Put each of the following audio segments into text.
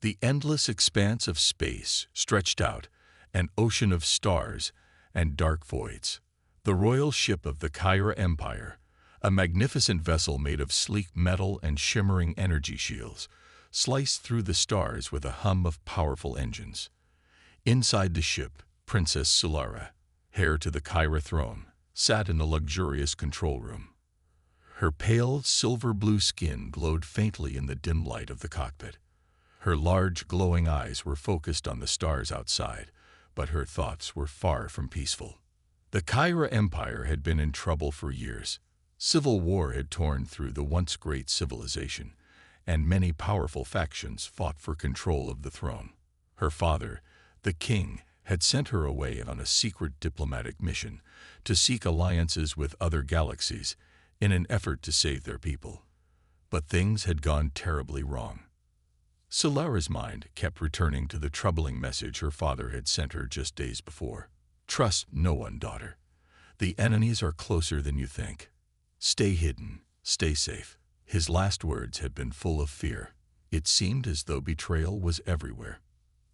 The endless expanse of space stretched out, an ocean of stars and dark voids. The royal ship of the Kyra Empire, a magnificent vessel made of sleek metal and shimmering energy shields, sliced through the stars with a hum of powerful engines. Inside the ship, Princess Solara, heir to the Kyra throne, sat in a luxurious control room. Her pale, silver-blue skin glowed faintly in the dim light of the cockpit. Her large, glowing eyes were focused on the stars outside, but her thoughts were far from peaceful. The Kyra Empire had been in trouble for years. Civil war had torn through the once great civilization, and many powerful factions fought for control of the throne. Her father, the king, had sent her away on a secret diplomatic mission to seek alliances with other galaxies in an effort to save their people. But things had gone terribly wrong. Solara's mind kept returning to the troubling message her father had sent her just days before. "Trust no one, daughter. The enemies are closer than you think. Stay hidden, stay safe." His last words had been full of fear. It seemed as though betrayal was everywhere.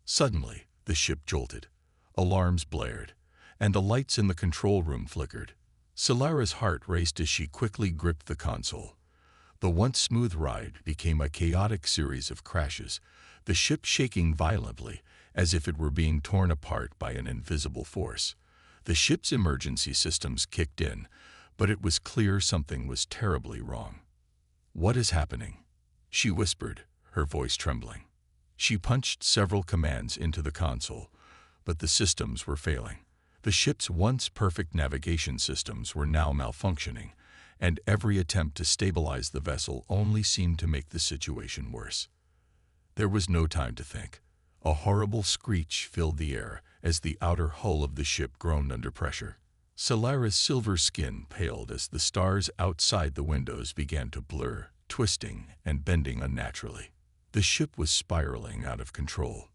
Suddenly, the ship jolted. Alarms blared, and the lights in the control room flickered. Solara's heart raced as she quickly gripped the console. The once smooth ride became a chaotic series of crashes, the ship shaking violently as if it were being torn apart by an invisible force. The ship's emergency systems kicked in, but it was clear something was terribly wrong. "What is happening?" she whispered, her voice trembling. She punched several commands into the console, but the systems were failing. The ship's once perfect navigation systems were now malfunctioning, and every attempt to stabilize the vessel only seemed to make the situation worse. There was no time to think. A horrible screech filled the air as the outer hull of the ship groaned under pressure. Solara's silver skin paled as the stars outside the windows began to blur, twisting and bending unnaturally. The ship was spiraling out of control.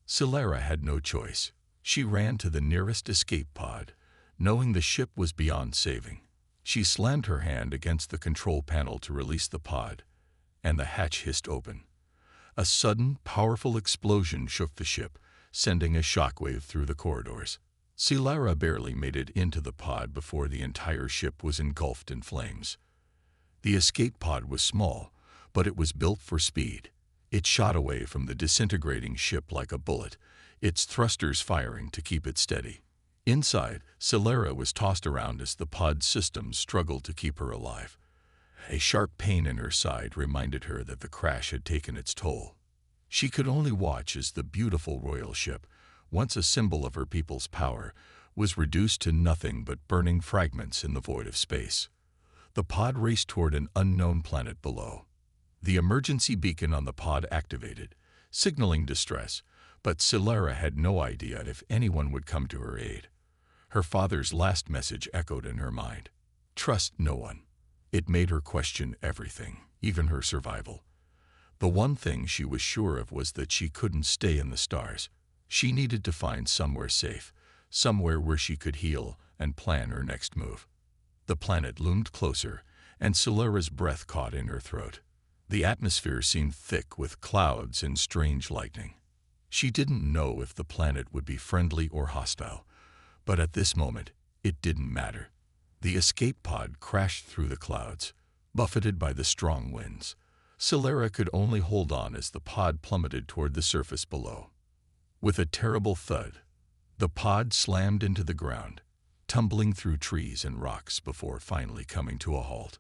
Solara had no choice. She ran to the nearest escape pod, knowing the ship was beyond saving. She slammed her hand against the control panel to release the pod, and the hatch hissed open. A sudden, powerful explosion shook the ship, sending a shockwave through the corridors. Solara barely made it into the pod before the entire ship was engulfed in flames. The escape pod was small, but it was built for speed. It shot away from the disintegrating ship like a bullet, its thrusters firing to keep it steady. Inside, Solara was tossed around as the pod's systems struggled to keep her alive. A sharp pain in her side reminded her that the crash had taken its toll. She could only watch as the beautiful royal ship, once a symbol of her people's power, was reduced to nothing but burning fragments in the void of space. The pod raced toward an unknown planet below. The emergency beacon on the pod activated, signaling distress, but Solara had no idea if anyone would come to her aid. Her father's last message echoed in her mind. "Trust no one." It made her question everything, even her survival. The one thing she was sure of was that she couldn't stay in the stars. She needed to find somewhere safe, somewhere where she could heal and plan her next move. The planet loomed closer, and Solara's breath caught in her throat. The atmosphere seemed thick with clouds and strange lightning. She didn't know if the planet would be friendly or hostile, but at this moment, it didn't matter. The escape pod crashed through the clouds, buffeted by the strong winds. Solara could only hold on as the pod plummeted toward the surface below. With a terrible thud, the pod slammed into the ground, tumbling through trees and rocks before finally coming to a halt.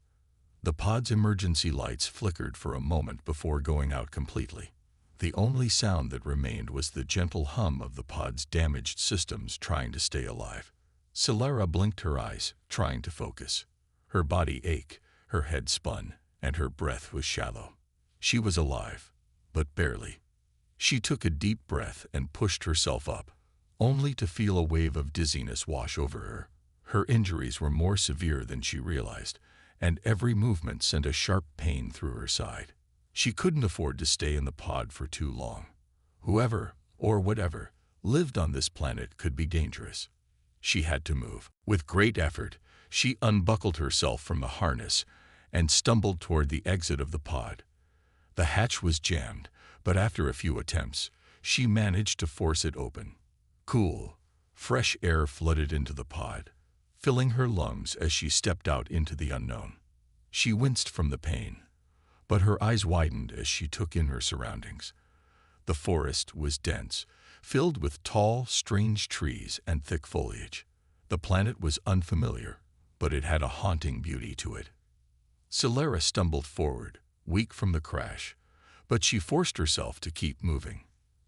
The pod's emergency lights flickered for a moment before going out completely. The only sound that remained was the gentle hum of the pod's damaged systems trying to stay alive. Solara blinked her eyes, trying to focus. Her body ached, her head spun, and her breath was shallow. She was alive, but barely. She took a deep breath and pushed herself up, only to feel a wave of dizziness wash over her. Her injuries were more severe than she realized, and every movement sent a sharp pain through her side. She couldn't afford to stay in the pod for too long. Whoever, or whatever, lived on this planet could be dangerous. She had to move. With great effort, she unbuckled herself from the harness and stumbled toward the exit of the pod. The hatch was jammed, but after a few attempts, she managed to force it open. Cool, fresh air flooded into the pod, filling her lungs as she stepped out into the unknown. She winced from the pain, but her eyes widened as she took in her surroundings. The forest was dense, filled with tall, strange trees and thick foliage. The planet was unfamiliar, but it had a haunting beauty to it. Celera stumbled forward, weak from the crash, but she forced herself to keep moving.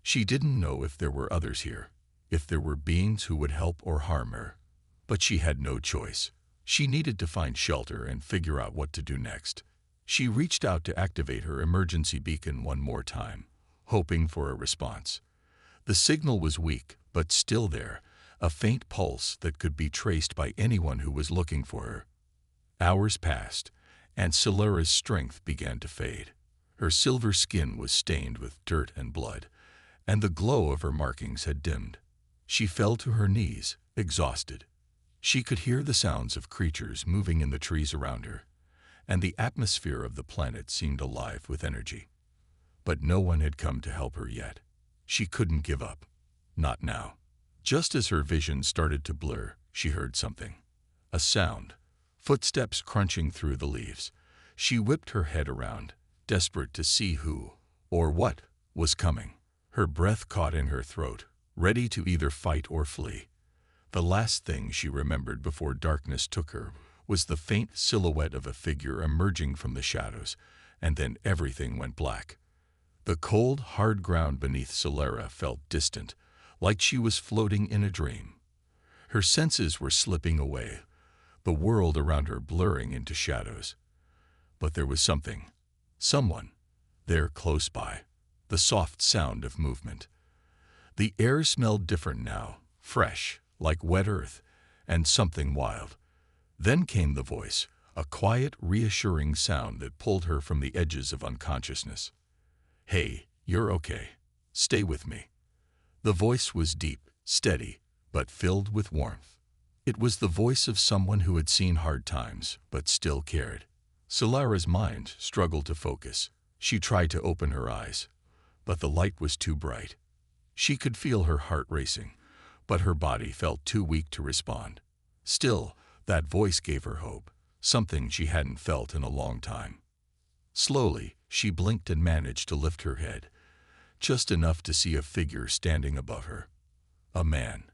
She didn't know if there were others here, if there were beings who would help or harm her. But she had no choice. She needed to find shelter and figure out what to do next. She reached out to activate her emergency beacon one more time, hoping for a response. The signal was weak, but still there, a faint pulse that could be traced by anyone who was looking for her. Hours passed, and Celera's strength began to fade. Her silver skin was stained with dirt and blood, and the glow of her markings had dimmed. She fell to her knees, exhausted. She could hear the sounds of creatures moving in the trees around her, and the atmosphere of the planet seemed alive with energy. But no one had come to help her yet. She couldn't give up. Not now. Just as her vision started to blur, she heard something. A sound. Footsteps crunching through the leaves. She whipped her head around, desperate to see who, or what, was coming. Her breath caught in her throat, ready to either fight or flee. The last thing she remembered before darkness took her was the faint silhouette of a figure emerging from the shadows, and then everything went black. The cold, hard ground beneath Celera felt distant, like she was floating in a dream. Her senses were slipping away, the world around her blurring into shadows. But there was something, someone, there close by, the soft sound of movement. The air smelled different now, fresh, like wet earth, and something wild. Then came the voice, a quiet, reassuring sound that pulled her from the edges of unconsciousness. "Hey, you're okay. Stay with me." The voice was deep, steady, but filled with warmth. It was the voice of someone who had seen hard times, but still cared. Celera's mind struggled to focus. She tried to open her eyes, but the light was too bright. She could feel her heart racing, but her body felt too weak to respond. Still, that voice gave her hope, something she hadn't felt in a long time. Slowly, she blinked and managed to lift her head, just enough to see a figure standing above her. A man.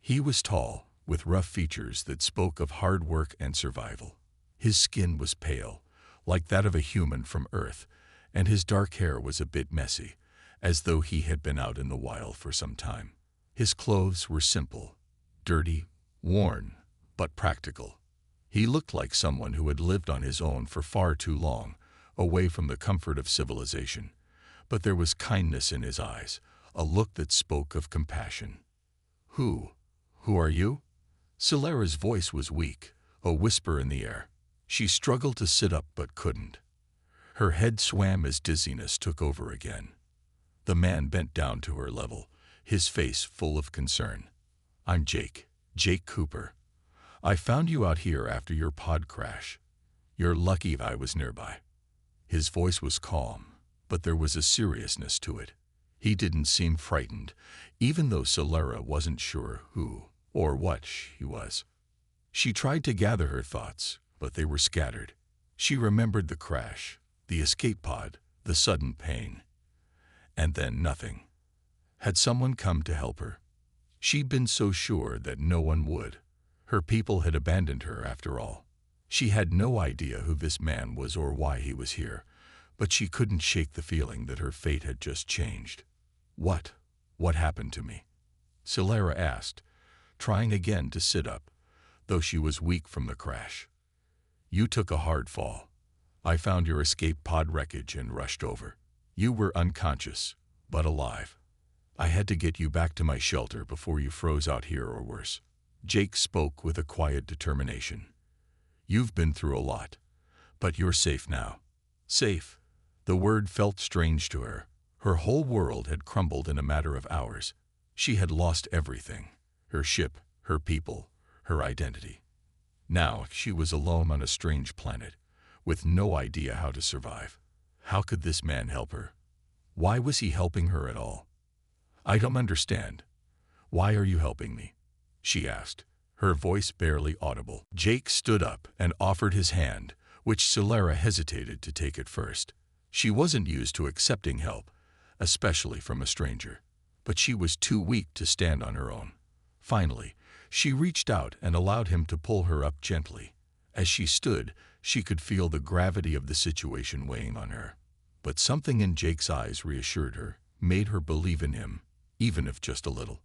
He was tall, with rough features that spoke of hard work and survival. His skin was pale, like that of a human from Earth, and his dark hair was a bit messy, as though he had been out in the wild for some time. His clothes were simple, dirty, worn, but practical. He looked like someone who had lived on his own for far too long, away from the comfort of civilization. But there was kindness in his eyes, a look that spoke of compassion. Who are you?" Celera's voice was weak, a whisper in the air. She struggled to sit up but couldn't. Her head swam as dizziness took over again. The man bent down to her level, his face full of concern. "I'm Jake Cooper. I found you out here after your pod crash. You're lucky I was nearby." His voice was calm, but there was a seriousness to it. He didn't seem frightened, even though Celera wasn't sure who or what he was. She tried to gather her thoughts, but they were scattered. She remembered the crash, the escape pod, the sudden pain. And then nothing. Had someone come to help her? She'd been so sure that no one would. Her people had abandoned her after all. She had no idea who this man was or why he was here, but she couldn't shake the feeling that her fate had just changed. What happened to me?" Celera asked, trying again to sit up, though she was weak from the crash. "You took a hard fall. I found your escape pod wreckage and rushed over. You were unconscious, but alive. I had to get you back to my shelter before you froze out here or worse." Jake spoke with a quiet determination. "You've been through a lot, but you're safe now." Safe. The word felt strange to her. Her whole world had crumbled in a matter of hours. She had lost everything. Her ship, her people, her identity. Now she was alone on a strange planet, with no idea how to survive. How could this man help her? Why was he helping her at all? I don't understand. Why are you helping me? She asked, her voice barely audible. Jake stood up and offered his hand, which Solara hesitated to take at first. She wasn't used to accepting help, especially from a stranger, but she was too weak to stand on her own. Finally, she reached out and allowed him to pull her up gently. As she stood, she could feel the gravity of the situation weighing on her. But something in Jake's eyes reassured her, made her believe in him, even if just a little.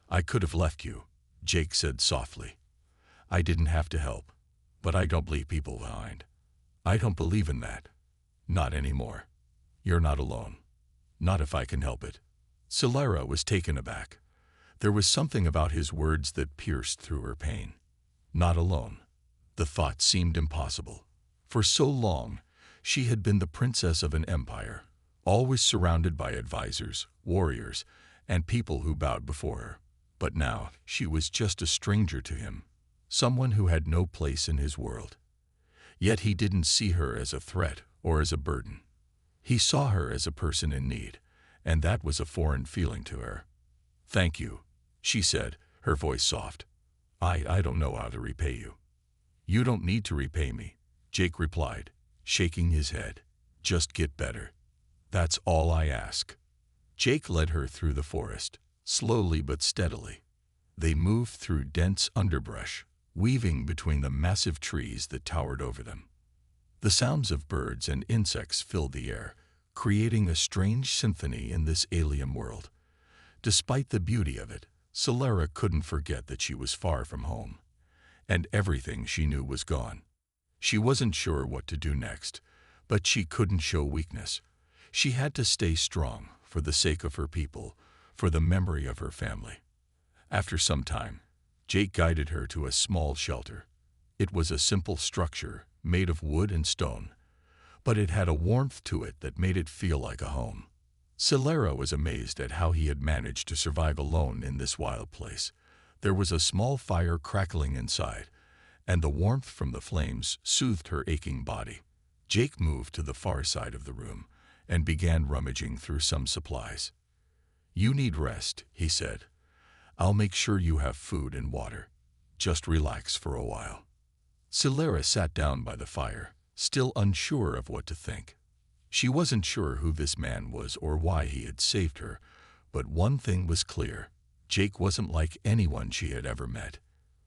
I could have left you, Jake said softly. I didn't have to help, but I don't leave people behind. I don't believe in that. Not anymore. You're not alone. Not if I can help it. Solara was taken aback. There was something about his words that pierced through her pain. Not alone. The thought seemed impossible. For so long, she had been the princess of an empire, always surrounded by advisors, warriors, and people who bowed before her. But now, she was just a stranger to him, someone who had no place in his world. Yet he didn't see her as a threat or as a burden. He saw her as a person in need, and that was a foreign feeling to her. Thank you, she said, her voice soft. I don't know how to repay you. You don't need to repay me, Jake replied, shaking his head. Just get better. That's all I ask. Jake led her through the forest, slowly but steadily. They moved through dense underbrush, weaving between the massive trees that towered over them. The sounds of birds and insects filled the air, creating a strange symphony in this alien world. Despite the beauty of it, Solara couldn't forget that she was far from home, and everything she knew was gone. She wasn't sure what to do next, but she couldn't show weakness. She had to stay strong for the sake of her people, for the memory of her family. After some time, Jake guided her to a small shelter. It was a simple structure made of wood and stone, but it had a warmth to it that made it feel like a home. Solara was amazed at how he had managed to survive alone in this wild place. There was a small fire crackling inside, and the warmth from the flames soothed her aching body. Jake moved to the far side of the room and began rummaging through some supplies. You need rest, he said. I'll make sure you have food and water. Just relax for a while. Solara sat down by the fire, still unsure of what to think. She wasn't sure who this man was or why he had saved her, but one thing was clear. Jake wasn't like anyone she had ever met.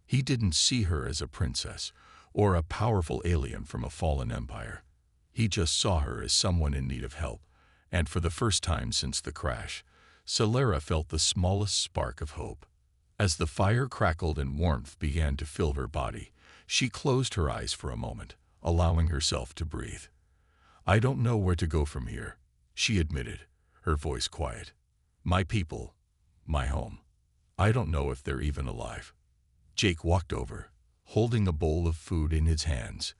He didn't see her as a princess or a powerful alien from a fallen empire. He just saw her as someone in need of help, and for the first time since the crash, Solara felt the smallest spark of hope. As the fire crackled and warmth began to fill her body, she closed her eyes for a moment, allowing herself to breathe. I don't know where to go from here, she admitted, her voice quiet. My people, my home. I don't know if they're even alive. Jake walked over, holding a bowl of food in his hands.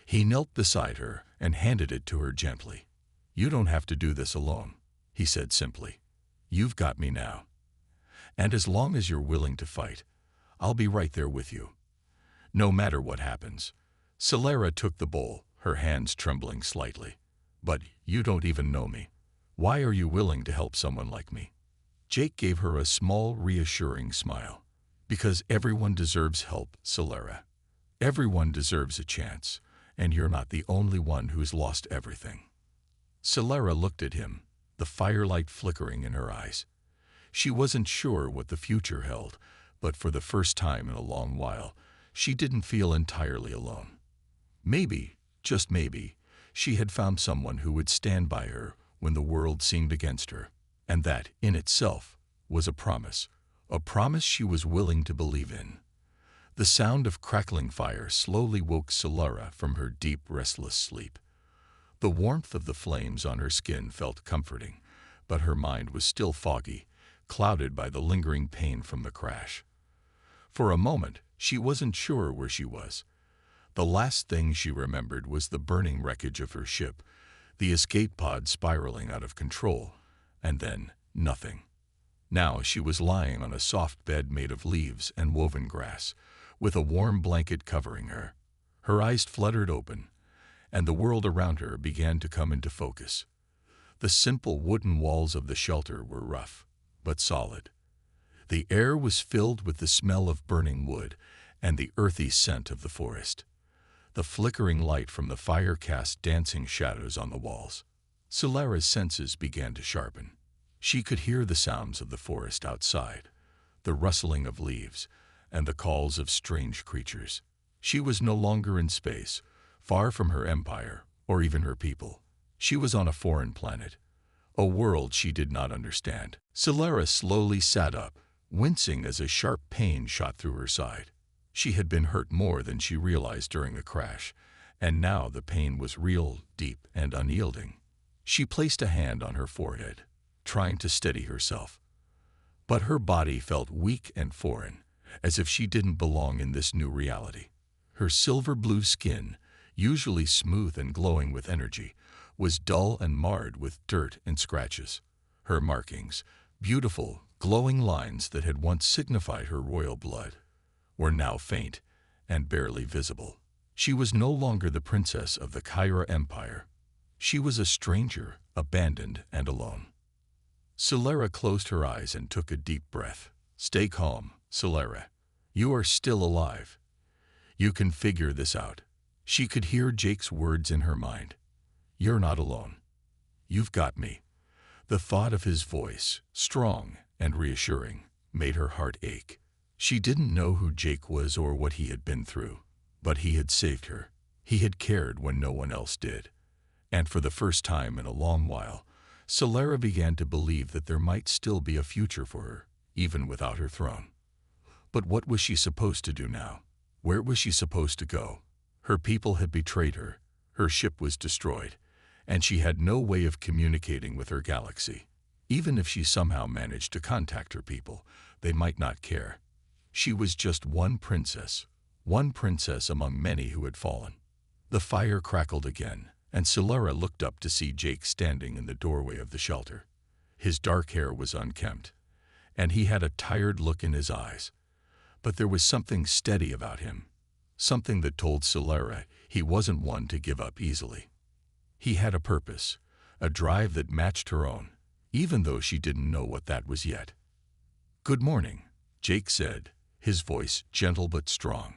He knelt beside her and handed it to her gently. You don't have to do this alone, he said simply. You've got me now. And as long as you're willing to fight, I'll be right there with you. No matter what happens. Solara took the bowl, her hands trembling slightly. But you don't even know me. Why are you willing to help someone like me? Jake gave her a small, reassuring smile. Because everyone deserves help, Solara. Everyone deserves a chance, and you're not the only one who's lost everything. Solara looked at him, the firelight flickering in her eyes. She wasn't sure what the future held, but for the first time in a long while, she didn't feel entirely alone. Maybe, just maybe, she had found someone who would stand by her when the world seemed against her, and that, in itself, was a promise she was willing to believe in. The sound of crackling fire slowly woke Solara from her deep, restless sleep. The warmth of the flames on her skin felt comforting, but her mind was still foggy, clouded by the lingering pain from the crash. For a moment, she wasn't sure where she was. The last thing she remembered was the burning wreckage of her ship, the escape pod spiraling out of control, and then nothing. Now she was lying on a soft bed made of leaves and woven grass, with a warm blanket covering her. Her eyes fluttered open, and the world around her began to come into focus. The simple wooden walls of the shelter were rough, but solid. The air was filled with the smell of burning wood and the earthy scent of the forest. The flickering light from the fire cast dancing shadows on the walls. Solara's senses began to sharpen. She could hear the sounds of the forest outside, the rustling of leaves, and the calls of strange creatures. She was no longer in space, far from her empire or even her people. She was on a foreign planet, a world she did not understand. Solara slowly sat up, wincing as a sharp pain shot through her side. She had been hurt more than she realized during the crash, and now the pain was real, deep, and unyielding. She placed a hand on her forehead, trying to steady herself. But her body felt weak and foreign, as if she didn't belong in this new reality. Her silver-blue skin, usually smooth and glowing with energy, was dull and marred with dirt and scratches. Her markings, beautiful, glowing lines that had once signified her royal blood, were now faint and barely visible. She was no longer the princess of the Kyra Empire. She was a stranger, abandoned and alone. Solara closed her eyes and took a deep breath. "Stay calm, Solara. You are still alive. You can figure this out." She could hear Jake's words in her mind. "You're not alone. You've got me." The thought of his voice, strong and reassuring, made her heart ache. She didn't know who Jake was or what he had been through, but he had saved her. He had cared when no one else did. And for the first time in a long while, Solara began to believe that there might still be a future for her, even without her throne. But what was she supposed to do now? Where was she supposed to go? Her people had betrayed her, her ship was destroyed, and she had no way of communicating with her galaxy. Even if she somehow managed to contact her people, they might not care. She was just one princess among many who had fallen. The fire crackled again, and Solara looked up to see Jake standing in the doorway of the shelter. His dark hair was unkempt, and he had a tired look in his eyes. But there was something steady about him, something that told Solara he wasn't one to give up easily. He had a purpose, a drive that matched her own, even though she didn't know what that was yet. "Good morning," Jake said, his voice gentle but strong.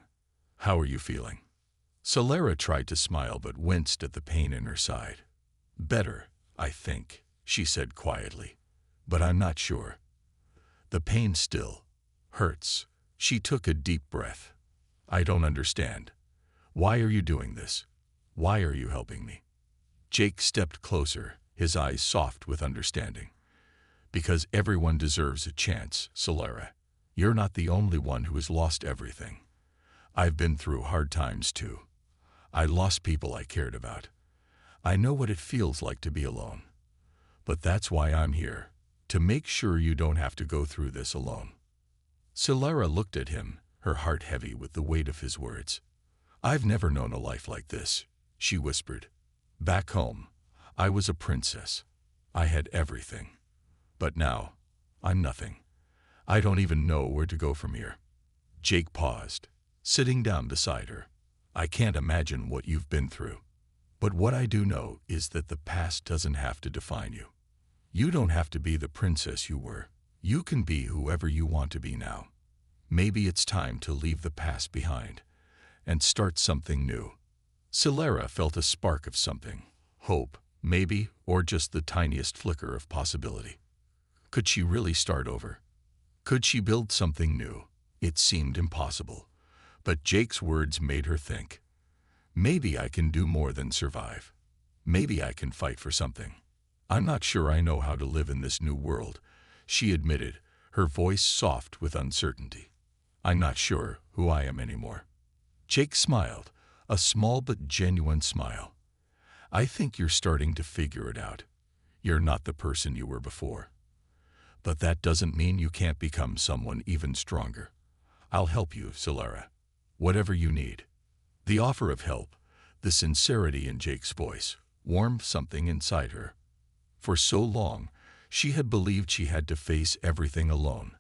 "How are you feeling?" Solara tried to smile but winced at the pain in her side. "Better, I think," she said quietly, "but I'm not sure. The pain still hurts." She took a deep breath. "I don't understand. Why are you doing this? Why are you helping me?" Jake stepped closer, his eyes soft with understanding. "Because everyone deserves a chance, Solara. You're not the only one who has lost everything. I've been through hard times too. I lost people I cared about. I know what it feels like to be alone. But that's why I'm here, to make sure you don't have to go through this alone." Solara looked at him, her heart heavy with the weight of his words. "I've never known a life like this," she whispered. "Back home, I was a princess. I had everything. But now, I'm nothing. I don't even know where to go from here." Jake paused, sitting down beside her. "I can't imagine what you've been through. But what I do know is that the past doesn't have to define you. You don't have to be the princess you were. You can be whoever you want to be now. Maybe it's time to leave the past behind and start something new." Solara felt a spark of something, hope, maybe, or just the tiniest flicker of possibility. Could she really start over? Could she build something new? It seemed impossible, but Jake's words made her think. Maybe I can do more than survive. Maybe I can fight for something. "I'm not sure I know how to live in this new world," she admitted, her voice soft with uncertainty. "I'm not sure who I am anymore." Jake smiled, a small but genuine smile. "I think you're starting to figure it out. You're not the person you were before. But that doesn't mean you can't become someone even stronger. I'll help you, Solara. Whatever you need." The offer of help, the sincerity in Jake's voice, warmed something inside her. For so long, she had believed she had to face everything alone,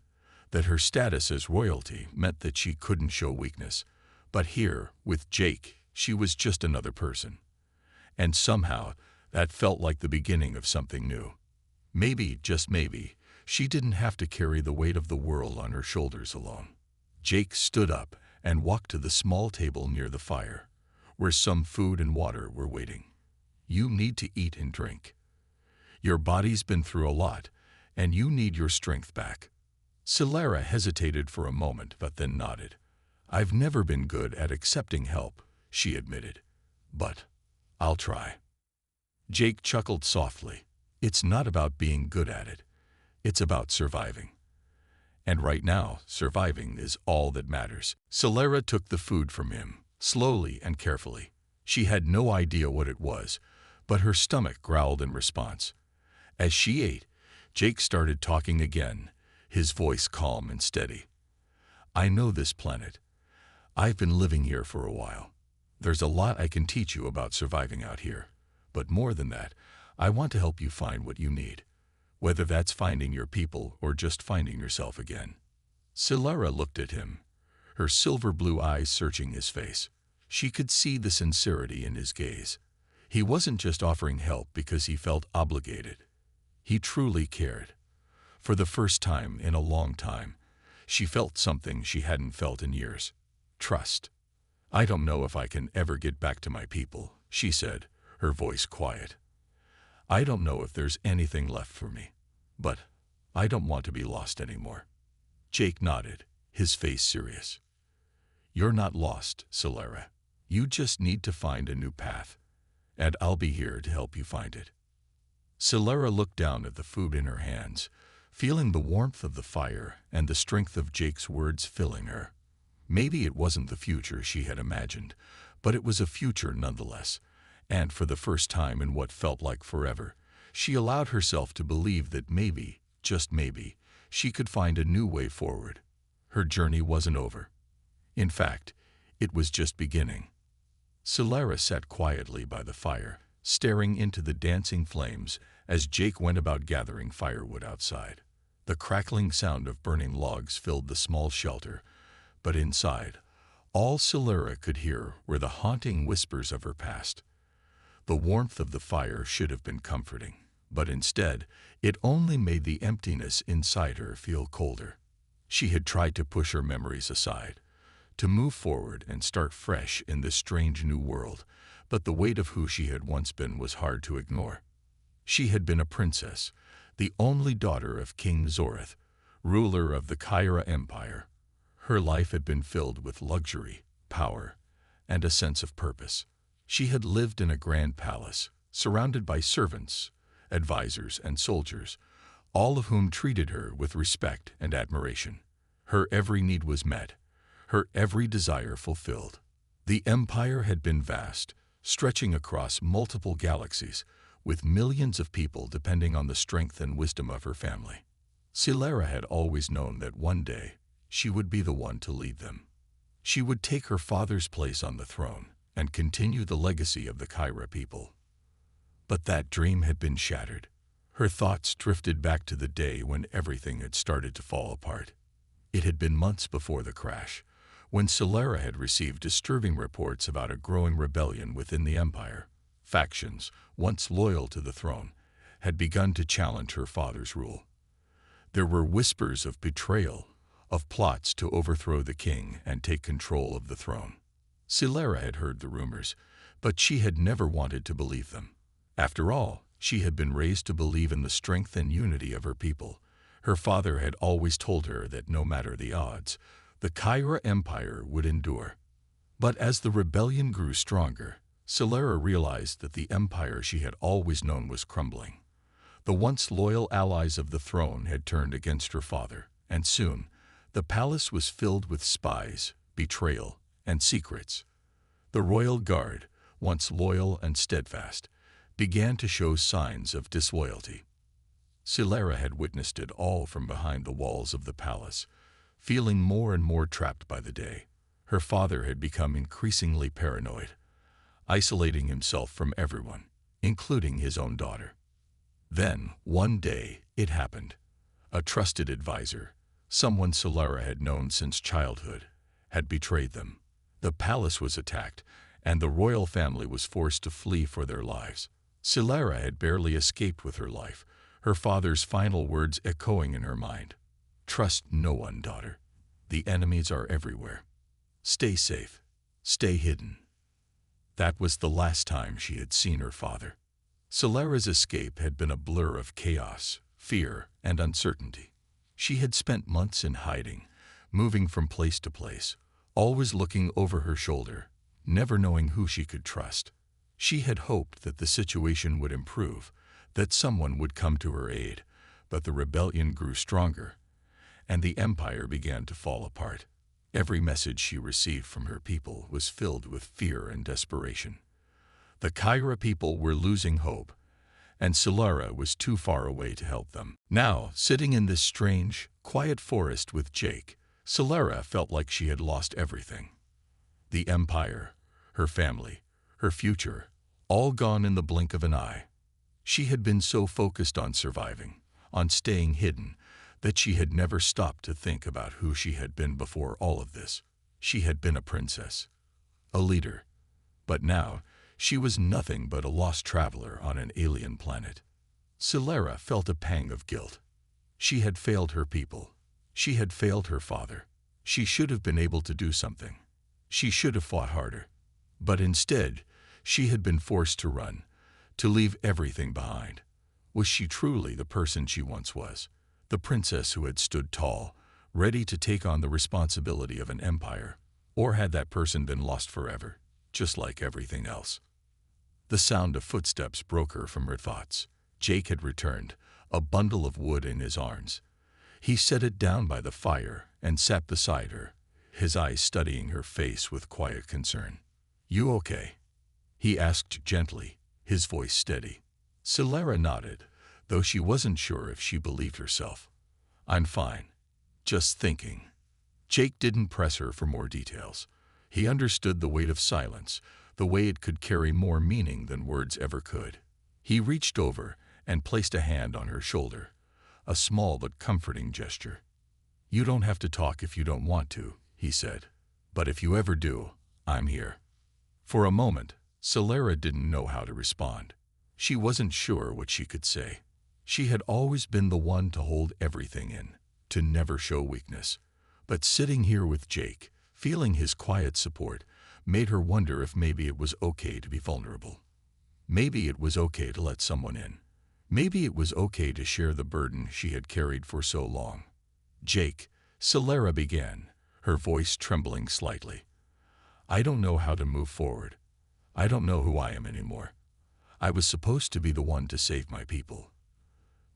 that her status as royalty meant that she couldn't show weakness. But here, with Jake, she was just another person. And somehow, That felt like the beginning of something new. Maybe, just maybe, she didn't have to carry the weight of the world on her shoulders alone. Jake stood up and walked to the small table near the fire, where some food and water were waiting. You need to eat and drink. Your body's been through a lot, and you need your strength back. Celera hesitated for a moment but then nodded. I've never been good at accepting help, she admitted. But I'll try. Jake chuckled softly. It's not about being good at it. It's about surviving. And right now, surviving is all that matters. Celera took the food from him, slowly and carefully. She had no idea what it was, but her stomach growled in response. As she ate, Jake started talking again, his voice calm and steady. I know this planet. I've been living here for a while. There's a lot I can teach you about surviving out here. But more than that, I want to help you find what you need, whether that's finding your people or just finding yourself again. Celera looked at him, her silver blue eyes searching his face. She could see the sincerity in his gaze. He wasn't just offering help because he felt obligated. He truly cared. For the first time in a long time, she felt something she hadn't felt in years. Trust. I don't know if I can ever get back to my people, she said, her voice quiet. I don't know if there's anything left for me, but I don't want to be lost anymore. Jake nodded, his face serious. You're not lost, Celera. You just need to find a new path, and I'll be here to help you find it. Celera looked down at the food in her hands, feeling the warmth of the fire and the strength of Jake's words filling her. Maybe it wasn't the future she had imagined, but it was a future nonetheless, and for the first time in what felt like forever, she allowed herself to believe that maybe, just maybe, she could find a new way forward. Her journey wasn't over. In fact, it was just beginning. Celera sat quietly by the fire, staring into the dancing flames as Jake went about gathering firewood outside. The crackling sound of burning logs filled the small shelter, but inside, all Celera could hear were the haunting whispers of her past. The warmth of the fire should have been comforting, but instead, it only made the emptiness inside her feel colder. She had tried to push her memories aside, to move forward and start fresh in this strange new world, but the weight of who she had once been was hard to ignore. She had been a princess, the only daughter of King Zorith, ruler of the Kyra Empire. Her life had been filled with luxury, power, and a sense of purpose. She had lived in a grand palace, surrounded by servants, advisors, and soldiers, all of whom treated her with respect and admiration. Her every need was met, her every desire fulfilled. The empire had been vast, stretching across multiple galaxies, with millions of people depending on the strength and wisdom of her family. Celera had always known that one day she would be the one to lead them. She would take her father's place on the throne and continue the legacy of the Kyra people. But that dream had been shattered. Her thoughts drifted back to the day when everything had started to fall apart. It had been months before the crash, when Celera had received disturbing reports about a growing rebellion within the empire. Factions, once loyal to the throne, had begun to challenge her father's rule. There were whispers of betrayal, of plots to overthrow the king and take control of the throne. Celera had heard the rumors, but she had never wanted to believe them. After all, she had been raised to believe in the strength and unity of her people. Her father had always told her that no matter the odds, the Kyra Empire would endure. But as the rebellion grew stronger, Celera realized that the empire she had always known was crumbling. The once loyal allies of the throne had turned against her father, and soon, the palace was filled with spies, betrayal, and secrets. The royal guard, once loyal and steadfast, began to show signs of disloyalty. Celera had witnessed it all from behind the walls of the palace, feeling more and more trapped by the day. Her father had become increasingly paranoid, isolating himself from everyone, including his own daughter. Then, one day, it happened. A trusted advisor, someone Celera had known since childhood, had betrayed them. The palace was attacked, and the royal family was forced to flee for their lives. Silara had barely escaped with her life, her father's final words echoing in her mind. "Trust no one, daughter. The enemies are everywhere. Stay safe. Stay hidden." That was the last time she had seen her father. Silara's escape had been a blur of chaos, fear, and uncertainty. She had spent months in hiding, moving from place to place, always looking over her shoulder, never knowing who she could trust. She had hoped that the situation would improve, that someone would come to her aid, but the rebellion grew stronger, and the empire began to fall apart. Every message she received from her people was filled with fear and desperation. The Kyra people were losing hope, and Silara was too far away to help them. Now, sitting in this strange, quiet forest with Jake, Silara felt like she had lost everything. The empire, her family, her future, all gone in the blink of an eye. She had been so focused on surviving, on staying hidden, that she had never stopped to think about who she had been before all of this. She had been a princess, a leader, but now she was nothing but a lost traveler on an alien planet. Silara felt a pang of guilt. She had failed her people. She had failed her father. She should have been able to do something. She should have fought harder. But instead, she had been forced to run, to leave everything behind. Was she truly the person she once was? The princess who had stood tall, ready to take on the responsibility of an empire? Or had that person been lost forever, just like everything else? The sound of footsteps broke her from her thoughts. Jake had returned, a bundle of wood in his arms. He set it down by the fire and sat beside her, his eyes studying her face with quiet concern. "You okay?" he asked gently, his voice steady. Silara nodded, though she wasn't sure if she believed herself. "I'm fine. Just thinking." Jake didn't press her for more details. He understood the weight of silence, the way it could carry more meaning than words ever could. He reached over and placed a hand on her shoulder, a small but comforting gesture. "You don't have to talk if you don't want to," he said. "But if you ever do, I'm here." For a moment, Silara didn't know how to respond. She wasn't sure what she could say. She had always been the one to hold everything in, to never show weakness. But sitting here with Jake, feeling his quiet support, made her wonder if maybe it was okay to be vulnerable. Maybe it was okay to let someone in. Maybe it was okay to share the burden she had carried for so long. "Jake," Silara began, her voice trembling slightly. "I don't know how to move forward. I don't know who I am anymore. I was supposed to be the one to save my people.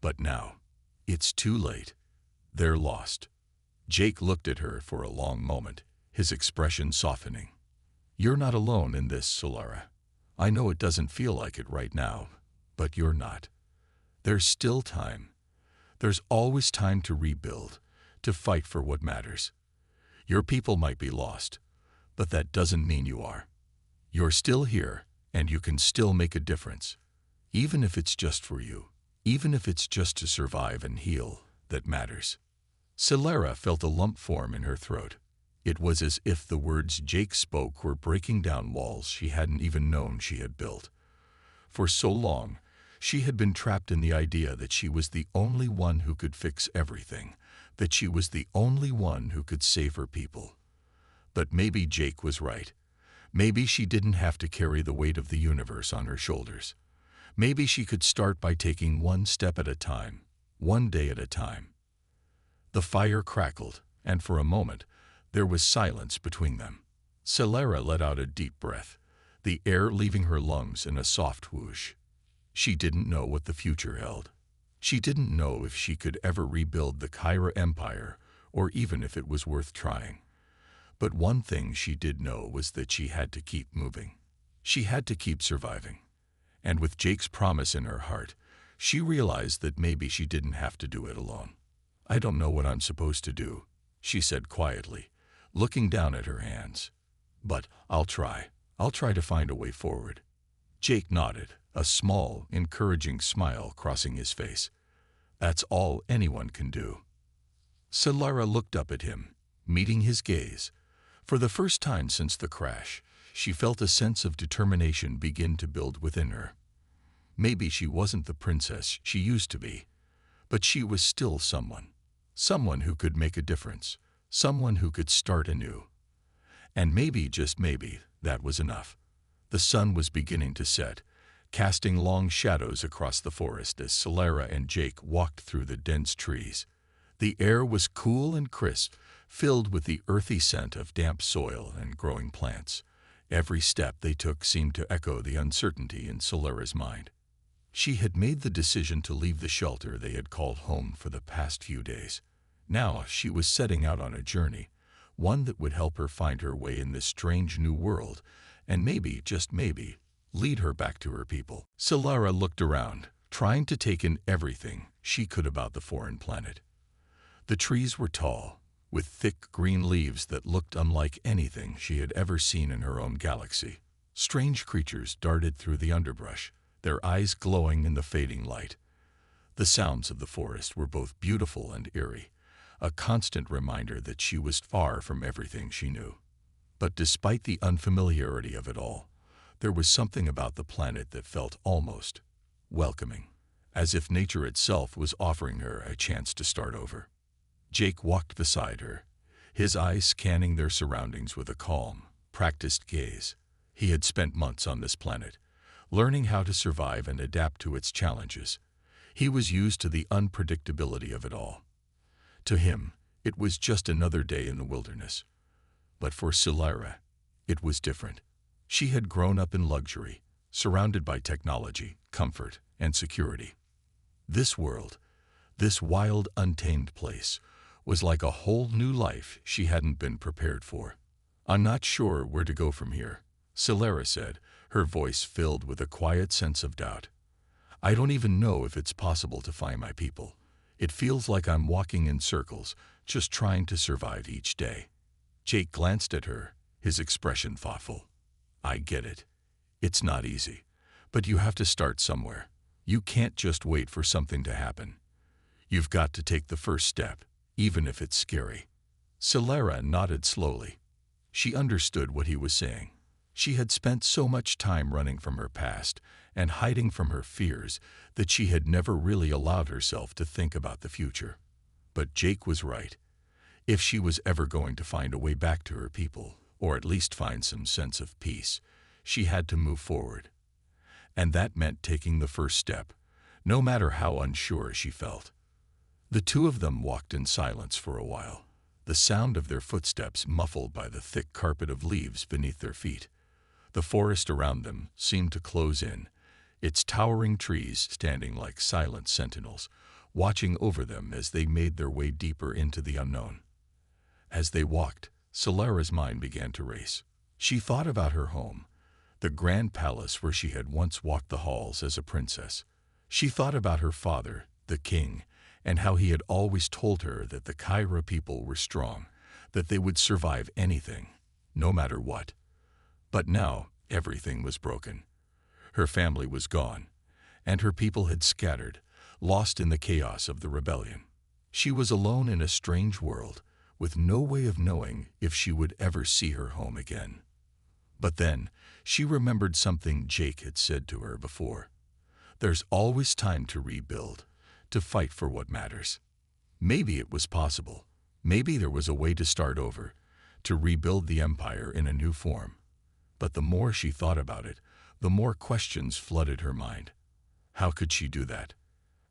But now, it's too late. They're lost." Jake looked at her for a long moment, his expression softening. "You're not alone in this, Silara. I know it doesn't feel like it right now, but you're not. There's still time. There's always time to rebuild, to fight for what matters. Your people might be lost, but that doesn't mean you are. You're still here, and you can still make a difference. Even if it's just for you, even if it's just to survive and heal, that matters." Silara felt a lump form in her throat. It was as if the words Jake spoke were breaking down walls she hadn't even known she had built. For so long, she had been trapped in the idea that she was the only one who could fix everything, that she was the only one who could save her people. But maybe Jake was right. Maybe she didn't have to carry the weight of the universe on her shoulders. Maybe she could start by taking one step at a time, one day at a time. The fire crackled, and for a moment, there was silence between them. Silara let out a deep breath, the air leaving her lungs in a soft whoosh. She didn't know what the future held. She didn't know if she could ever rebuild the Kyra Empire, or even if it was worth trying. But one thing she did know was that she had to keep moving. She had to keep surviving. And with Jake's promise in her heart, she realized that maybe she didn't have to do it alone. "I don't know what I'm supposed to do," she said quietly, looking down at her hands. "But I'll try. I'll try to find a way forward." Jake nodded, a small, encouraging smile crossing his face. "That's all anyone can do." Silara looked up at him, meeting his gaze. For the first time since the crash, she felt a sense of determination begin to build within her. Maybe she wasn't the princess she used to be, but she was still someone. Someone who could make a difference. Someone who could start anew. And maybe, just maybe, that was enough. The sun was beginning to set, casting long shadows across the forest as Solara and Jake walked through the dense trees. The air was cool and crisp, filled with the earthy scent of damp soil and growing plants. Every step they took seemed to echo the uncertainty in Solara's mind. She had made the decision to leave the shelter they had called home for the past few days. Now she was setting out on a journey, one that would help her find her way in this strange new world, and maybe, just maybe, lead her back to her people. Solara looked around, trying to take in everything she could about the foreign planet. The trees were tall, with thick green leaves that looked unlike anything she had ever seen in her own galaxy. Strange creatures darted through the underbrush, their eyes glowing in the fading light. The sounds of the forest were both beautiful and eerie, a constant reminder that she was far from everything she knew. But despite the unfamiliarity of it all, there was something about the planet that felt almost welcoming, as if nature itself was offering her a chance to start over. Jake walked beside her, his eyes scanning their surroundings with a calm, practiced gaze. He had spent months on this planet, learning how to survive and adapt to its challenges. He was used to the unpredictability of it all. To him, it was just another day in the wilderness. But for Solara, it was different. She had grown up in luxury, surrounded by technology, comfort, and security. This world, this wild, untamed place, was like a whole new life she hadn't been prepared for. "I'm not sure where to go from here," Solara said, her voice filled with a quiet sense of doubt. "I don't even know if it's possible to find my people. It feels like I'm walking in circles, just trying to survive each day." Jake glanced at her, his expression thoughtful. "I get it. It's not easy. But you have to start somewhere. You can't just wait for something to happen. You've got to take the first step, even if it's scary." Solara nodded slowly. She understood what he was saying. She had spent so much time running from her past and hiding from her fears that she had never really allowed herself to think about the future. But Jake was right. If she was ever going to find a way back to her people, or at least find some sense of peace, she had to move forward. And that meant taking the first step, no matter how unsure she felt. The two of them walked in silence for a while, the sound of their footsteps muffled by the thick carpet of leaves beneath their feet. The forest around them seemed to close in, its towering trees standing like silent sentinels, watching over them as they made their way deeper into the unknown. As they walked, Solara's mind began to race. She thought about her home, the grand palace where she had once walked the halls as a princess. She thought about her father, the king, and how he had always told her that the Kyra people were strong, that they would survive anything, no matter what. But now, everything was broken. Her family was gone, and her people had scattered, lost in the chaos of the rebellion. She was alone in a strange world, with no way of knowing if she would ever see her home again. But then, she remembered something Jake had said to her before. There's always time to rebuild, to fight for what matters. Maybe it was possible. Maybe there was a way to start over, to rebuild the empire in a new form. But the more she thought about it, the more questions flooded her mind. How could she do that?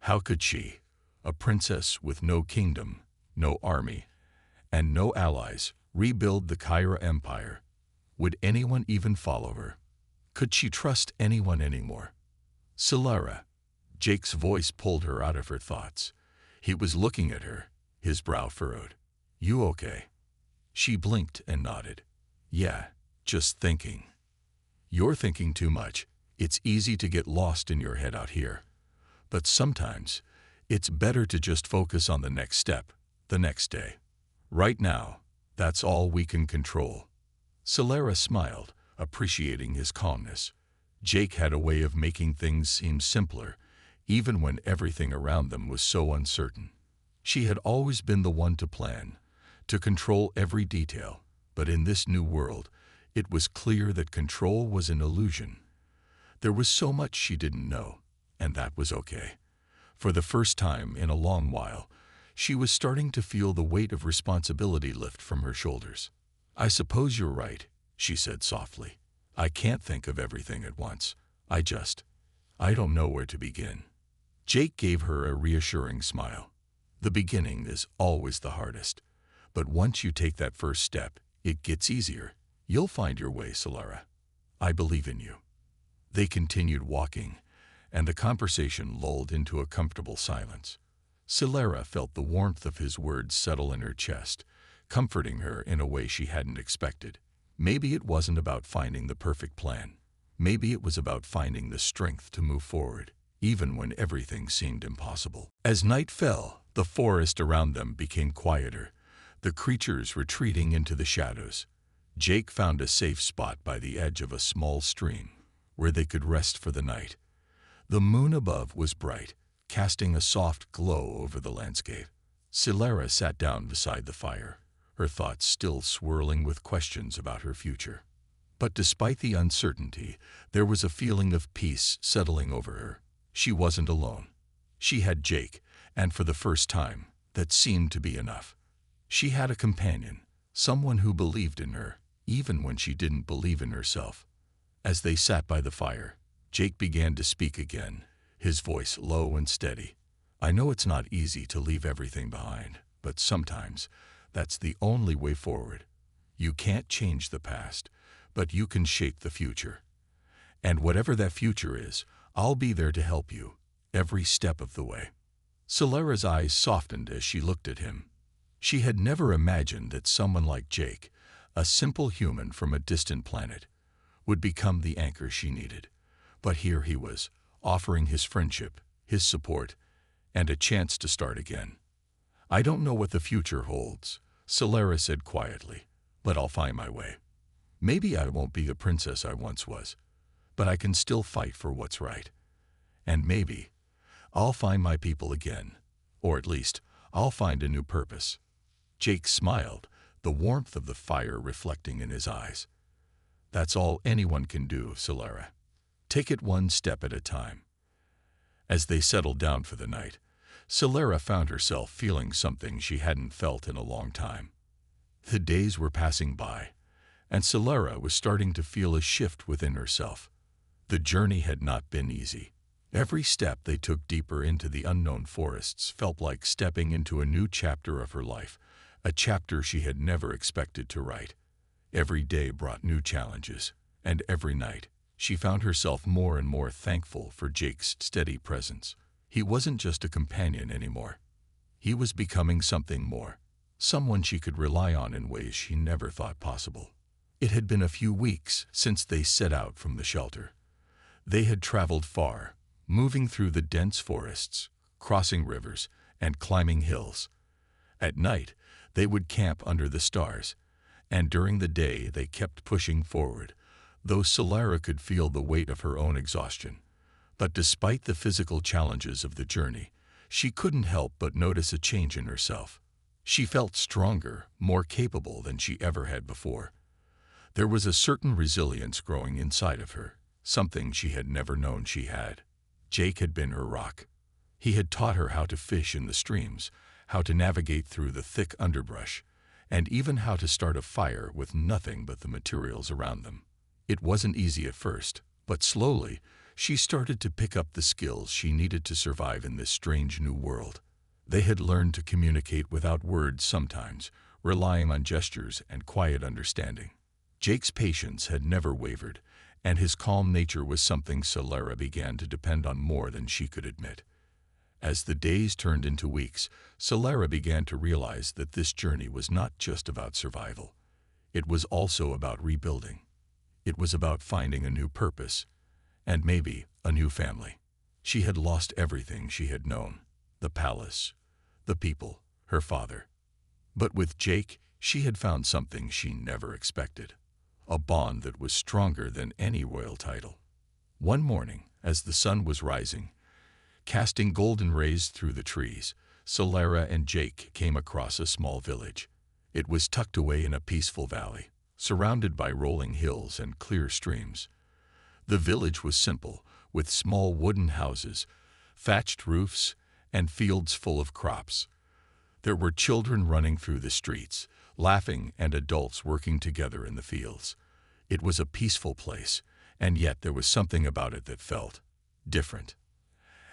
How could she, a princess with no kingdom, no army, and no allies, rebuild the Kyra Empire? Would anyone even follow her? Could she trust anyone anymore? Solara. Jake's voice pulled her out of her thoughts. He was looking at her, his brow furrowed. "You okay?" She blinked and nodded. "Yeah, just thinking." "You're thinking too much. It's easy to get lost in your head out here. But sometimes, it's better to just focus on the next step, the next day. Right now, that's all we can control." Solara smiled, appreciating his calmness. Jake had a way of making things seem simpler, even when everything around them was so uncertain. She had always been the one to plan, to control every detail, but in this new world, it was clear that control was an illusion. There was so much she didn't know, and that was okay. For the first time in a long while, she was starting to feel the weight of responsibility lift from her shoulders. "I suppose you're right," she said softly. "I can't think of everything at once. I don't know where to begin." Jake gave her a reassuring smile. "The beginning is always the hardest, but once you take that first step, it gets easier. You'll find your way, Solara. I believe in you." They continued walking, and the conversation lulled into a comfortable silence. Solara felt the warmth of his words settle in her chest, comforting her in a way she hadn't expected. Maybe it wasn't about finding the perfect plan. Maybe it was about finding the strength to move forward, even when everything seemed impossible. As night fell, the forest around them became quieter, the creatures retreating into the shadows. Jake found a safe spot by the edge of a small stream, where they could rest for the night. The moon above was bright, casting a soft glow over the landscape. Solara sat down beside the fire, her thoughts still swirling with questions about her future. But despite the uncertainty, there was a feeling of peace settling over her. She wasn't alone. She had Jake, and for the first time, that seemed to be enough. She had a companion, someone who believed in her, even when she didn't believe in herself. As they sat by the fire, Jake began to speak again, his voice low and steady. "I know it's not easy to leave everything behind, but sometimes that's the only way forward. You can't change the past, but you can shape the future. And whatever that future is, I'll be there to help you, every step of the way." Solara's eyes softened as she looked at him. She had never imagined that someone like Jake, a simple human from a distant planet, would become the anchor she needed. But here he was, offering his friendship, his support, and a chance to start again. "I don't know what the future holds," Solara said quietly, "but I'll find my way. Maybe I won't be the princess I once was, but I can still fight for what's right. And maybe I'll find my people again, or at least I'll find a new purpose." Jake smiled, the warmth of the fire reflecting in his eyes. "That's all anyone can do, Solara. Take it one step at a time." As they settled down for the night, Solara found herself feeling something she hadn't felt in a long time. The days were passing by, and Solara was starting to feel a shift within herself. The journey had not been easy. Every step they took deeper into the unknown forests felt like stepping into a new chapter of her life, a chapter she had never expected to write. Every day brought new challenges, and every night she found herself more and more thankful for Jake's steady presence. He wasn't just a companion anymore. He was becoming something more, someone she could rely on in ways she never thought possible. It had been a few weeks since they set out from the shelter. They had traveled far, moving through the dense forests, crossing rivers, and climbing hills. At night, they would camp under the stars, and during the day they kept pushing forward, though Solara could feel the weight of her own exhaustion. But despite the physical challenges of the journey, she couldn't help but notice a change in herself. She felt stronger, more capable than she ever had before. There was a certain resilience growing inside of her, something she had never known she had. Jake had been her rock. He had taught her how to fish in the streams, how to navigate through the thick underbrush, and even how to start a fire with nothing but the materials around them. It wasn't easy at first, but slowly she started to pick up the skills she needed to survive in this strange new world. They had learned to communicate without words sometimes, relying on gestures and quiet understanding. Jake's patience had never wavered, and his calm nature was something Solara began to depend on more than she could admit. As the days turned into weeks, Solara began to realize that this journey was not just about survival. It was also about rebuilding. It was about finding a new purpose, and maybe a new family. She had lost everything she had known: the palace, the people, her father. But with Jake, she had found something she never expected: a bond that was stronger than any royal title. One morning, as the sun was rising, casting golden rays through the trees, Solara and Jake came across a small village. It was tucked away in a peaceful valley, surrounded by rolling hills and clear streams. The village was simple, with small wooden houses, thatched roofs, and fields full of crops. There were children running through the streets, laughing, and adults working together in the fields. It was a peaceful place, and yet there was something about it that felt different.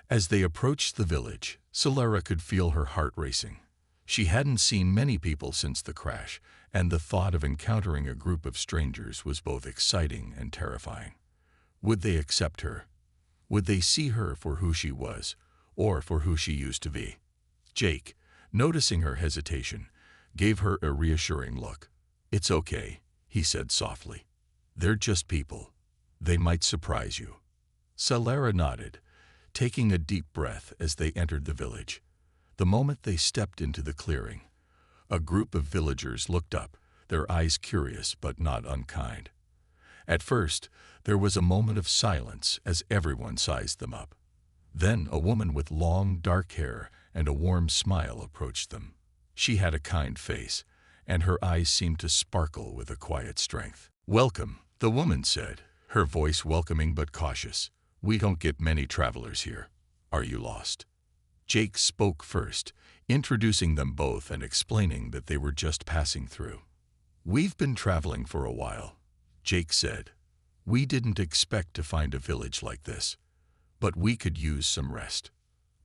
As they approached the village, Celera could feel her heart racing. She hadn't seen many people since the crash, and the thought of encountering a group of strangers was both exciting and terrifying. Would they accept her? Would they see her for who she was, or for who she used to be? Jake, noticing her hesitation, gave her a reassuring look. "It's okay," he said softly. "They're just people. They might surprise you." Celera nodded, taking a deep breath as they entered the village. The moment they stepped into the clearing, a group of villagers looked up, their eyes curious but not unkind. At first, there was a moment of silence as everyone sized them up. Then a woman with long, dark hair and a warm smile approached them. She had a kind face, and her eyes seemed to sparkle with a quiet strength. "Welcome," the woman said, her voice welcoming but cautious. "We don't get many travelers here. Are you lost?" Jake spoke first, introducing them both and explaining that they were just passing through. "We've been traveling for a while," Jake said. "We didn't expect to find a village like this, but we could use some rest."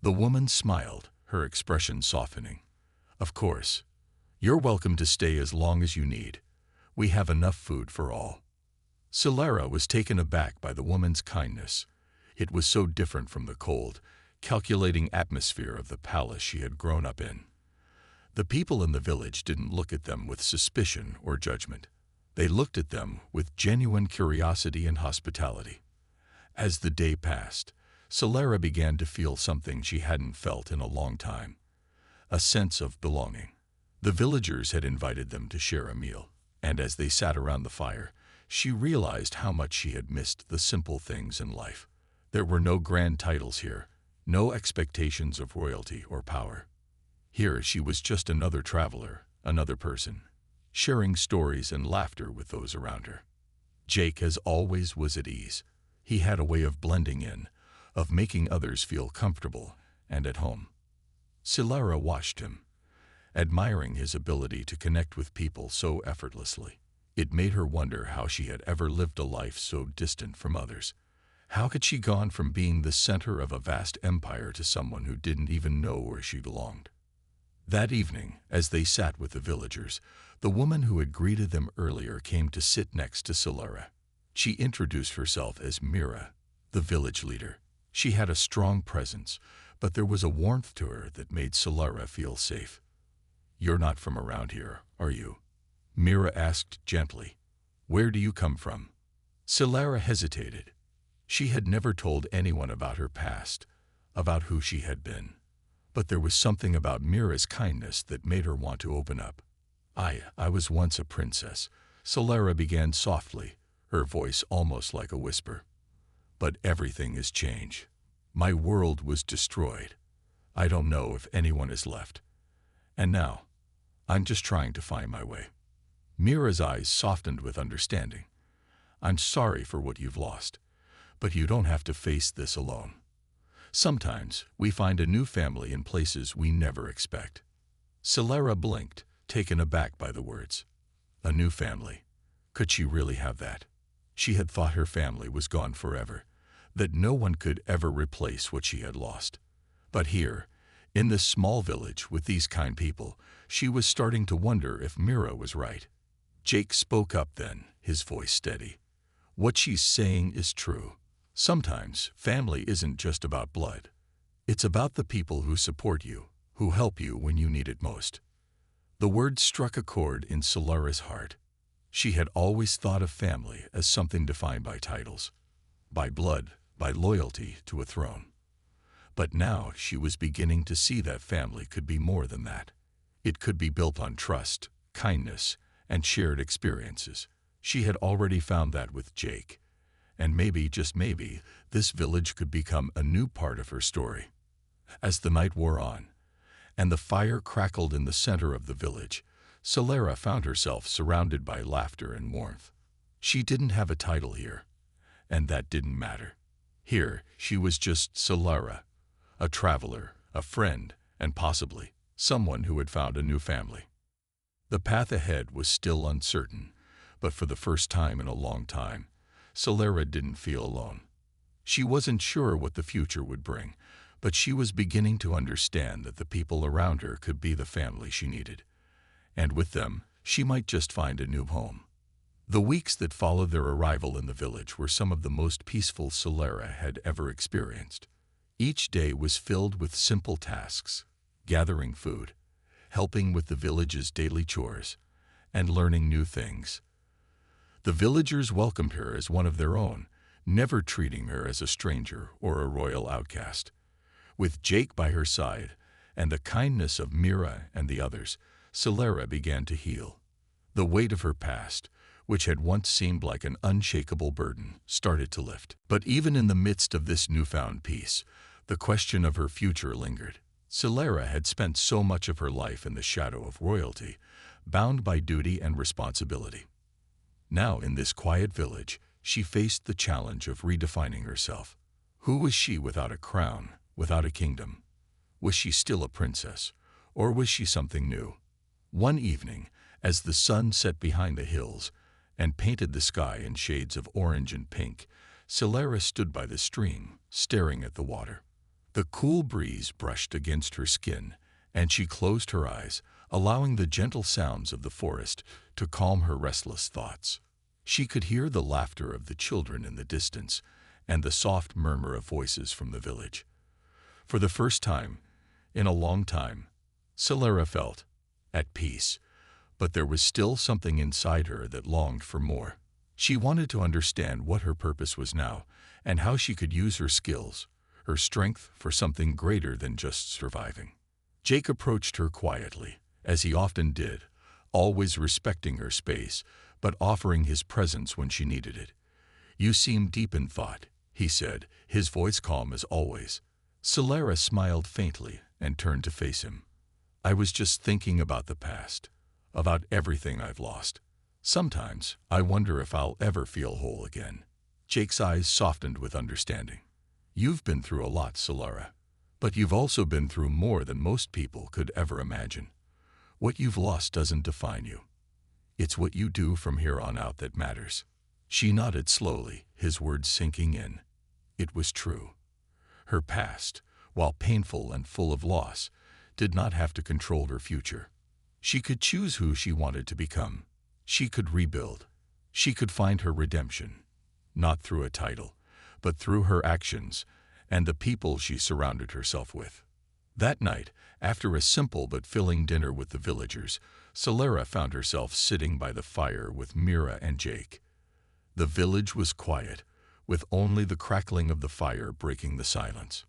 The woman smiled, her expression softening. "Of course. You're welcome to stay as long as you need. We have enough food for all." Celera was taken aback by the woman's kindness. It was so different from the cold, calculating atmosphere of the palace she had grown up in. The people in the village didn't look at them with suspicion or judgment. They looked at them with genuine curiosity and hospitality. As the day passed, Celera began to feel something she hadn't felt in a long time, a sense of belonging. The villagers had invited them to share a meal, and as they sat around the fire, she realized how much she had missed the simple things in life. There were no grand titles here, no expectations of royalty or power. Here she was just another traveler, another person, sharing stories and laughter with those around her. Jake, as always, was at ease. He had a way of blending in, of making others feel comfortable and at home. Celera watched him, admiring his ability to connect with people so effortlessly. It made her wonder how she had ever lived a life so distant from others. How had she gone from being the center of a vast empire to someone who didn't even know where she belonged? That evening, as they sat with the villagers, the woman who had greeted them earlier came to sit next to Celera. She introduced herself as Mira, the village leader. She had a strong presence, but there was a warmth to her that made Celera feel safe. "You're not from around here, are you?" Mira asked gently. "Where do you come from?" Celera hesitated. She had never told anyone about her past, about who she had been. But there was something about Mira's kindness that made her want to open up. I was once a princess," Celera began softly, her voice almost like a whisper. "But everything has changed. My world was destroyed. I don't know if anyone is left. And now, I'm just trying to find my way." Mira's eyes softened with understanding. "I'm sorry for what you've lost, but you don't have to face this alone. Sometimes we find a new family in places we never expect." Celera blinked, taken aback by the words. A new family. Could she really have that? She had thought her family was gone forever, that no one could ever replace what she had lost. But here, in this small village with these kind people, she was starting to wonder if Mira was right. Jake spoke up then, his voice steady. "What she's saying is true. Sometimes family isn't just about blood. It's about the people who support you, who help you when you need it most." The words struck a chord in Celera's heart. She had always thought of family as something defined by titles, by blood, by loyalty to a throne. But now she was beginning to see that family could be more than that. It could be built on trust, kindness, and shared experiences. She had already found that with Jake. And maybe, just maybe, this village could become a new part of her story. As the night wore on, and the fire crackled in the center of the village, Celera found herself surrounded by laughter and warmth. She didn't have a title here, and that didn't matter. Here, she was just Solara, a traveler, a friend, and possibly someone who had found a new family. The path ahead was still uncertain, but for the first time in a long time, Solara didn't feel alone. She wasn't sure what the future would bring, but she was beginning to understand that the people around her could be the family she needed. And with them, she might just find a new home. The weeks that followed their arrival in the village were some of the most peaceful Solara had ever experienced. Each day was filled with simple tasks, gathering food, helping with the village's daily chores, and learning new things. The villagers welcomed her as one of their own, never treating her as a stranger or a royal outcast. With Jake by her side and the kindness of Mira and the others, Solara began to heal. The weight of her past, which had once seemed like an unshakable burden, started to lift. But even in the midst of this newfound peace, the question of her future lingered. Solara had spent so much of her life in the shadow of royalty, bound by duty and responsibility. Now, in this quiet village, she faced the challenge of redefining herself. Who was she without a crown, without a kingdom? Was she still a princess, or was she something new? One evening, as the sun set behind the hills and painted the sky in shades of orange and pink, Solara stood by the stream, staring at the water. The cool breeze brushed against her skin, and she closed her eyes, allowing the gentle sounds of the forest to calm her restless thoughts. She could hear the laughter of the children in the distance and the soft murmur of voices from the village. For the first time, in a long time, Solara felt at peace, but there was still something inside her that longed for more. She wanted to understand what her purpose was now and how she could use her skills, her strength, for something greater than just surviving. Jake approached her quietly, as he often did, always respecting her space, but offering his presence when she needed it. "You seem deep in thought," he said, his voice calm as always. Solara smiled faintly and turned to face him. "I was just thinking about the past, about everything I've lost. Sometimes I wonder if I'll ever feel whole again." Jake's eyes softened with understanding. "You've been through a lot, Solara, but you've also been through more than most people could ever imagine. What you've lost doesn't define you. It's what you do from here on out that matters." She nodded slowly, his words sinking in. It was true. Her past, while painful and full of loss, did not have to control her future. She could choose who she wanted to become. She could rebuild. She could find her redemption, not through a title, but through her actions and the people she surrounded herself with. That night, after a simple but filling dinner with the villagers, Solara found herself sitting by the fire with Mira and Jake. The village was quiet, with only the crackling of the fire breaking the silence.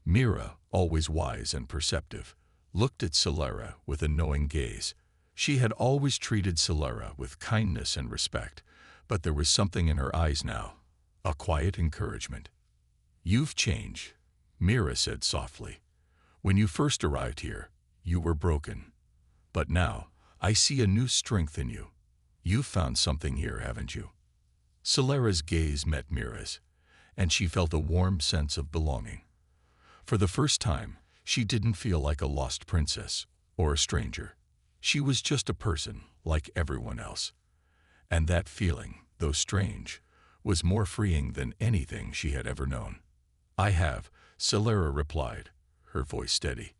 Mira, always wise and perceptive, looked at Solara with a knowing gaze. She had always treated Solara with kindness and respect, but there was something in her eyes now, a quiet encouragement. "You've changed," Mira said softly. "When you first arrived here, you were broken. But now, I see a new strength in you. You've found something here, haven't you?" Solara's gaze met Mira's, and she felt a warm sense of belonging. For the first time, she didn't feel like a lost princess or a stranger. She was just a person, like everyone else. And that feeling, though strange, was more freeing than anything she had ever known. "I have," Solara replied, her voice steady.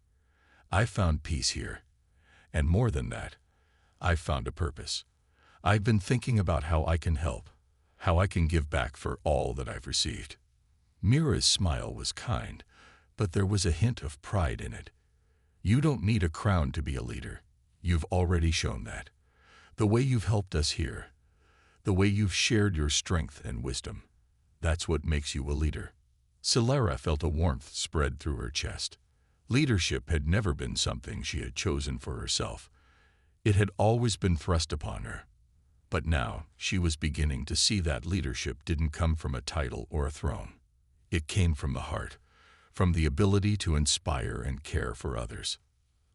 "I found peace here. And more than that, I've found a purpose. I've been thinking about how I can help, how I can give back for all that I've received." Mira's smile was kind, but there was a hint of pride in it. "You don't need a crown to be a leader. You've already shown that. The way you've helped us here, the way you've shared your strength and wisdom, that's what makes you a leader." Solara felt a warmth spread through her chest. Leadership had never been something she had chosen for herself. It had always been thrust upon her. But now she was beginning to see that leadership didn't come from a title or a throne. It came from the heart, from the ability to inspire and care for others.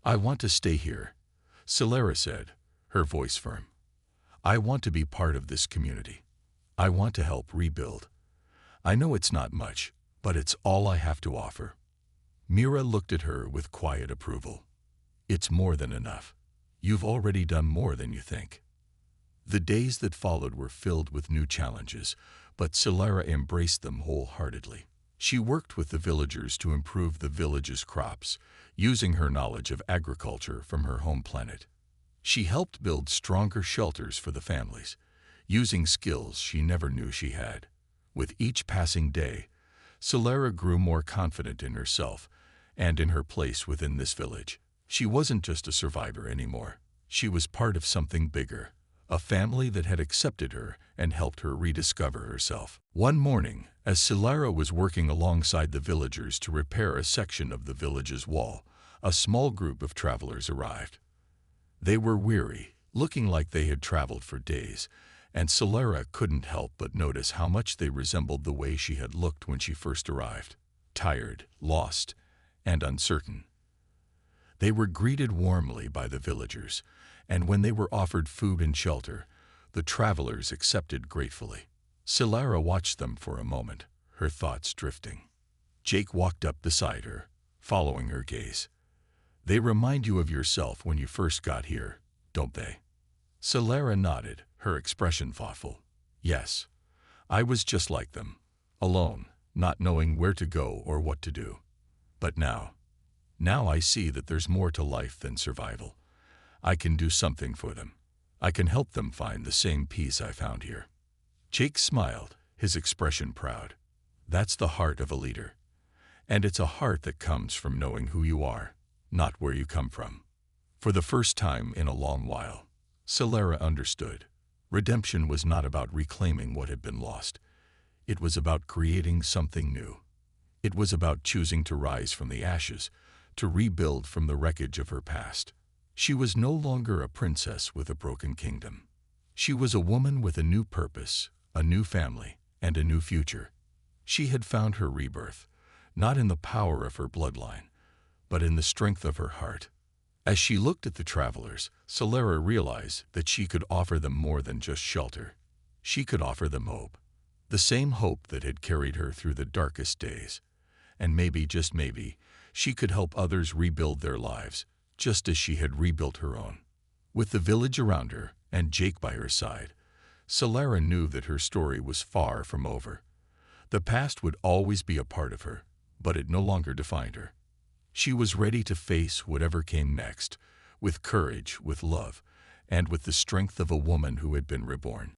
"I want to stay here," Solara said, her voice firm. "I want to be part of this community. I want to help rebuild. I know it's not much, but it's all I have to offer." Mira looked at her with quiet approval. "It's more than enough. You've already done more than you think." The days that followed were filled with new challenges, but Solara embraced them wholeheartedly. She worked with the villagers to improve the village's crops, using her knowledge of agriculture from her home planet. She helped build stronger shelters for the families, using skills she never knew she had. With each passing day, Solara grew more confident in herself and in her place within this village. She wasn't just a survivor anymore. She was part of something bigger, a family that had accepted her and helped her rediscover herself. One morning, as Solara was working alongside the villagers to repair a section of the village's wall, a small group of travelers arrived. They were weary, looking like they had traveled for days, and Solara couldn't help but notice how much they resembled the way she had looked when she first arrived: tired, lost, and uncertain. They were greeted warmly by the villagers, and when they were offered food and shelter, the travelers accepted gratefully. Solara watched them for a moment, her thoughts drifting. Jake walked up beside her, following her gaze. "They remind you of yourself when you first got here, don't they?" Solara nodded, her expression thoughtful. "Yes, I was just like them, alone, not knowing where to go or what to do. But now I see that there's more to life than survival. I can do something for them. I can help them find the same peace I found here." Jake smiled, his expression proud. That's the heart of a leader. And it's a heart that comes from knowing who you are, not where you come from. For the first time in a long while, Solara understood. Redemption was not about reclaiming what had been lost. It was about creating something new. It was about choosing to rise from the ashes, to rebuild from the wreckage of her past. She was no longer a princess with a broken kingdom. She was a woman with a new purpose, a new family, and a new future. She had found her rebirth, not in the power of her bloodline, but in the strength of her heart. As she looked at the travelers, Solara realized that she could offer them more than just shelter. She could offer them hope. The same hope that had carried her through the darkest days. And maybe, just maybe, she could help others rebuild their lives, just as she had rebuilt her own. With the village around her and Jake by her side, Solara knew that her story was far from over. The past would always be a part of her, but it no longer defined her. She was ready to face whatever came next, with courage, with love, and with the strength of a woman who had been reborn.